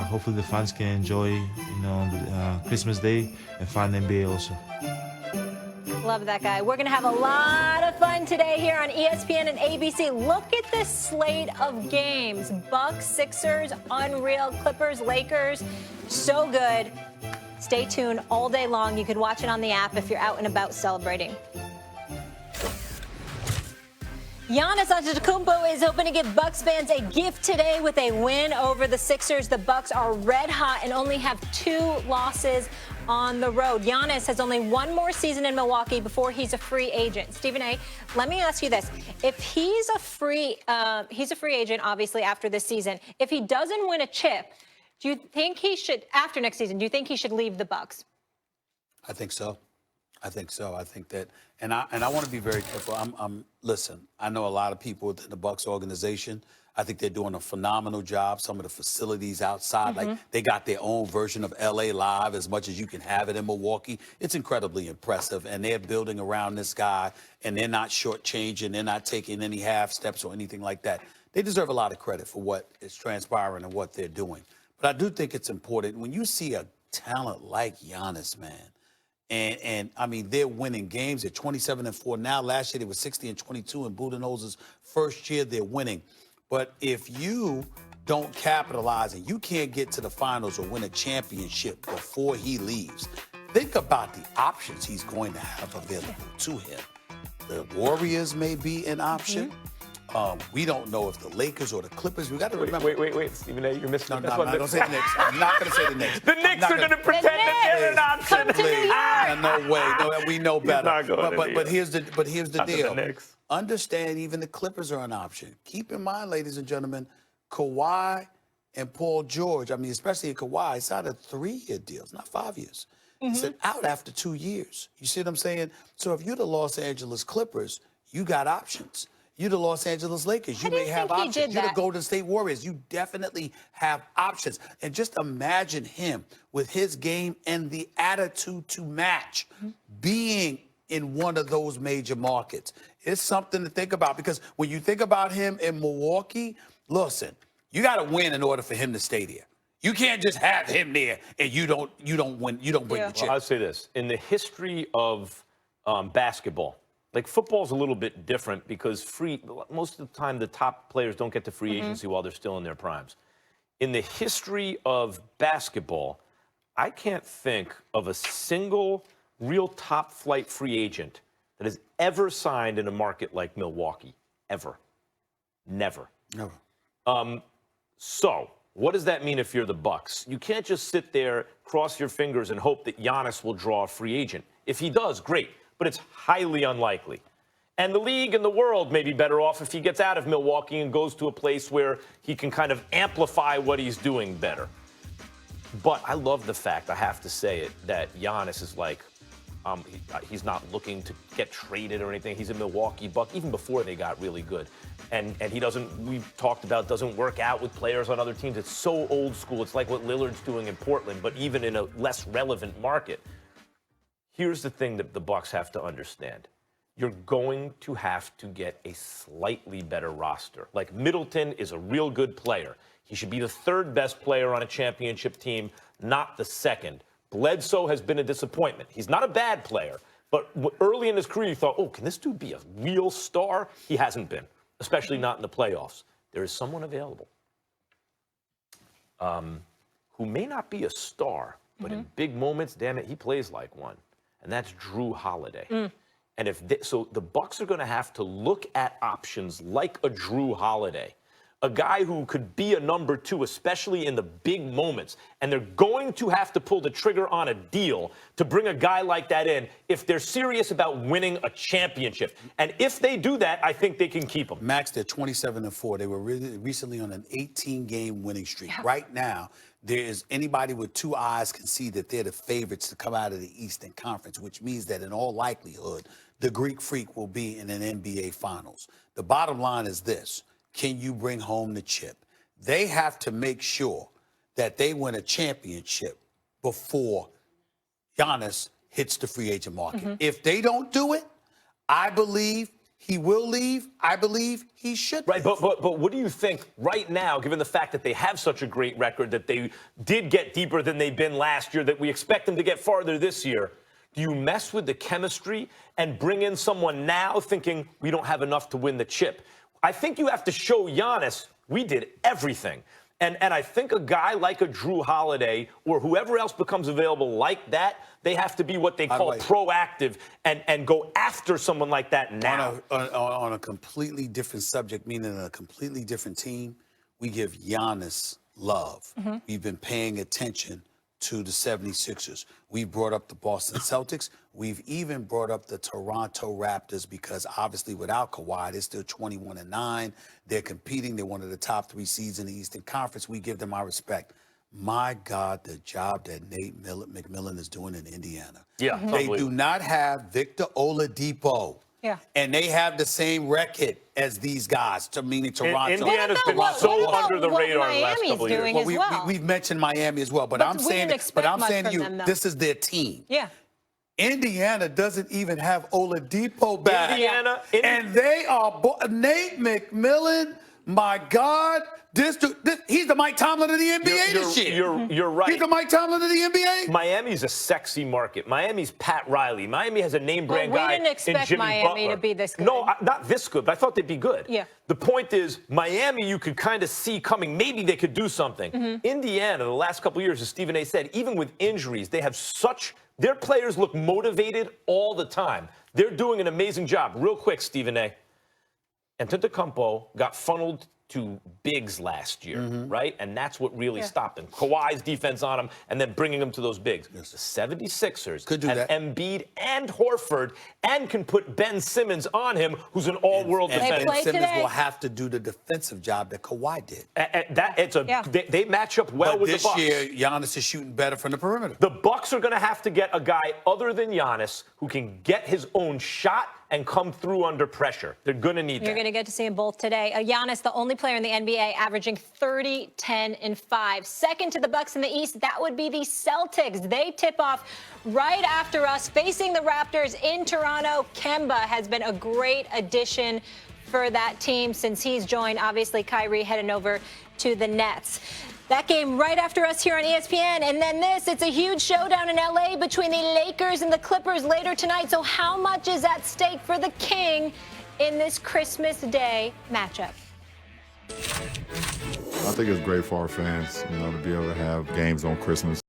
hopefully the fans can enjoy, the, Christmas Day and find the NBA also. Love that guy. We're going to have a lot of fun today here on ESPN and ABC. Look at this slate of games. Bucks, Sixers, unreal. Clippers, Lakers. So good. Stay tuned all day long. You can watch it on the app if you're out and about celebrating. Giannis Antetokounmpo is hoping to give Bucks fans a gift today with a win over the Sixers. The Bucks are red hot and only have 2 losses on the road. Giannis has only 1 more season in Milwaukee before he's a free agent. Stephen A., let me ask you this. If he's a free agent, obviously, after this season. If he doesn't win a chip, do you think he should, after next season, do you think he should leave the Bucks? I think so. I think that, and I want to be very careful. Listen, I know a lot of people within the Bucks organization. I think they're doing a phenomenal job. Some of the facilities outside, like they got their own version of LA Live, as much as you can have it in Milwaukee. It's incredibly impressive, and they're building around this guy, and they're not shortchanging. They're not taking any half steps or anything like that. They deserve a lot of credit for what is transpiring and what they're doing. But I do think it's important when you see a talent like Giannis, man. And I mean, they're winning games. They're 27-4 now. Last year, they were 60-22 in Budenholzer's first year. They're winning. But if you don't capitalize and you can't get to the finals or win a championship before he leaves, think about the options he's going to have available to him. The Warriors may be an option. We don't know if the Lakers or the Clippers. We got to remember. Wait, Stephen A., you're missing. No, don't say the Knicks. I'm not going to say the Knicks. The Knicks are going to pretend that they're an option. Come to New York. No way. No, we know better. But here's the deal. The Knicks. Understand, even the Clippers are an option. Keep in mind, ladies and gentlemen, Kawhi and Paul George. I mean, especially Kawhi, signed a 3-year deals, not 5 years. He said out after 2 years. You see what I'm saying? So if you're the Los Angeles Clippers, you got options. You're the Los Angeles Lakers. You may have options. You're the Golden State Warriors. You definitely have options. And just imagine him with his game and the attitude to match being in one of those major markets. It's something to think about, because when you think about him in Milwaukee, listen, you got to win in order for him to stay there. You can't just have him there and you don't win. You don't bring the chip. Well, I'll say this. In the history of basketball, like football's a little bit different because most of the time the top players don't get to free agency while they're still in their primes. In the history of basketball, I can't think of a single real top flight free agent that has ever signed in a market like Milwaukee. Ever. Never. So what does that mean if you're the Bucks? You can't just sit there, cross your fingers, and hope that Giannis will draw a free agent. If he does, great. But it's highly unlikely. And the league and the world may be better off if he gets out of Milwaukee and goes to a place where he can kind of amplify what he's doing better. But I love the fact, I have to say it, that Giannis is like, he's not looking to get traded or anything. He's a Milwaukee Buck, even before they got really good. And he doesn't, we've talked about, doesn't work out with players on other teams. It's so old school. It's like what Lillard's doing in Portland, but even in a less relevant market. Here's the thing that the Bucks have to understand. You're going to have to get a slightly better roster. Like Middleton is a real good player. He should be the 3rd best player on a championship team, not the 2nd. Bledsoe has been a disappointment. He's not a bad player, but early in his career you thought, oh, can this dude be a real star? He hasn't been, especially not in the playoffs. There is someone available who may not be a star, but in big moments, damn it, he plays like one. And that's Drew Holiday. And so the Bucks are going to have to look at options like a Drew Holiday, a guy who could be a number 2, especially in the big moments. And they're going to have to pull the trigger on a deal to bring a guy like that in if they're serious about winning a championship. And if they do that, I think they can keep him. Max, they're 27-4. They were recently on an 18-game winning streak. Yeah. Right now, there is anybody with 2 eyes can see that they're the favorites to come out of the Eastern Conference, which means that in all likelihood, the Greek Freak will be in an NBA Finals. The bottom line is this. Can you bring home the chip? They have to make sure that they win a championship before Giannis hits the free agent market. If they don't do it, I believe He will leave. I believe he should. Right, but what do you think right now, given the fact that they have such a great record, that they did get deeper than they've been last year, that we expect them to get farther this year? Do you mess with the chemistry and bring in someone now thinking we don't have enough to win the chip? I think you have to show Giannis we did everything. And I think a guy like a Drew Holiday or whoever else becomes available like that, they have to be what they call proactive and go after someone like that now. On a completely different subject, meaning a completely different team, we give Giannis love. We've been paying attention to the 76ers. We brought up the Boston Celtics. We've even brought up the Toronto Raptors because obviously without Kawhi, they're still 21-9. They're competing. They're one of the top 3 seeds in the Eastern Conference. We give them our respect. My God, the job that Nate McMillan is doing in Indiana. Yeah, They do not have Victor Oladipo. Yeah. And they have the same record as these guys, meaning Toronto. Indiana's been so under the radar the last couple of years. Well, we've mentioned Miami as well, but I'm saying to you, this is their team. Yeah. Indiana doesn't even have Oladipo back. And they are Nate McMillan. My God, he's the Mike Tomlin of the NBA this year. You're right. He's the Mike Tomlin of the NBA. Miami's a sexy market. Miami's Pat Riley. Miami has a name brand guy in Jimmy Butler. We didn't expect Miami to be this good. No, not this good, but I thought they'd be good. Yeah. The point is, Miami, you could kind of see coming. Maybe they could do something. Indiana, the last couple of years, as Stephen A. said, even with injuries, they have their players look motivated all the time. They're doing an amazing job. Real quick, Stephen A. Antetokounmpo got funneled to bigs last year, right? And that's what really stopped him. Kawhi's defense on him and then bringing him to those bigs. The 76ers could do have that. Embiid and Horford and can put Ben Simmons on him, who's an all-world defender. And Ben Simmons will have to do the defensive job that Kawhi did. They match up well with the Bucks. This year, Giannis is shooting better from the perimeter. The Bucks are going to have to get a guy other than Giannis who can get his own shot and come through under pressure. They're going to need that. You're going to get to see them both today. Giannis, the only player in the NBA averaging 30, 10, and 5. Second to the Bucks in the East, that would be the Celtics. They tip off right after us, facing the Raptors in Toronto. Kemba has been a great addition for that team since he's joined, obviously, Kyrie heading over to the Nets. That game right after us here on ESPN. And then it's a huge showdown in LA between the Lakers and the Clippers later tonight. So how much is at stake for the King in this Christmas Day matchup? I think it's great for our fans, to be able to have games on Christmas.